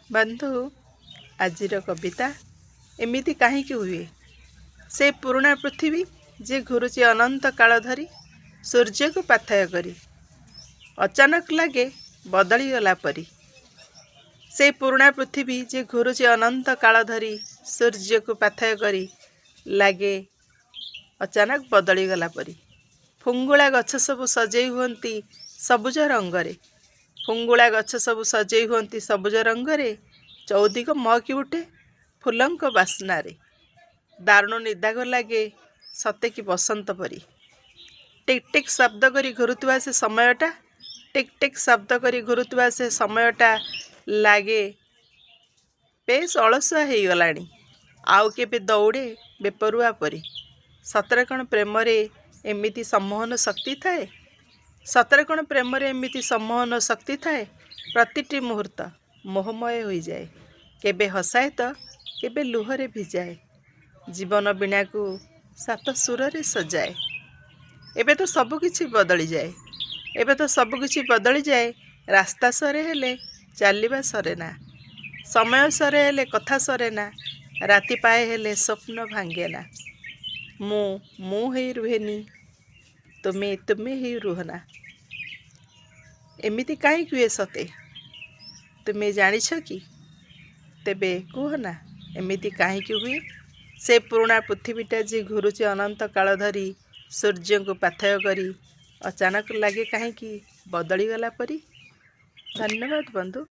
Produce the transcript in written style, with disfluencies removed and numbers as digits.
बंधु आजिर कविता एमिति कहीं हुए से पुराणा पृथ्वी जे घुरुची अनंत काल धरी सूर्य को पाथय करी अचानक लगे बदली गला परी। से पुराणा पृथ्वी जे घुरुची अनंत काल धरी सूर्य को पाथय करी लगे अचानक बदली गला परी। फुंगुला गछ सबु सजई हुअंती सबुज रंगरे फुंगुला गछ सबु सजई हुअंती सबुज रंगरे चौदिक महकी उठे फूलंक बास्नारे दारुण निदाग लगे सते कि बसंत परी। टिक टिक शब्द करी घुरुवा से समयटा टिक टिक शब्द करी घुरुवा से समयटा लागे बेस अलसुआ हो गलानी आउ केबे दौड़े बेपरुआ परी। सतरे कण प्रेम रे एमिति सम्मोहन शक्ति थाए सतरे कण प्रेम रे एमिति सम्मोहन शक्ति थाए। प्रतिटी मुहूर्त मोहमय हो जाए केबे हसाए तो केबे लुहरे भिजाए जीवन बीणा को सात सुर रे सजाए। एबे तो सबकिछि बदली जाए एबे तो सबकिछि बदली जाए रास्ता सरे हेले चलवा सरे ना समय सरे हेले कथा सरे ना राति पाए हेले स्वप्न भांगे ना मु ही रुहेनी तुमे तुमे ही रुहना। एमिति कहीं हुए सते तुमे जानिछ कि तेबे कहना एमिति कहीं हुए। से पुराणा पृथ्वीटा जे घुरुची अनंत काल धरी सूर्य को पाथय करी अचानक लगे कहीं बदली गला परी। धन्यवाद बंधु।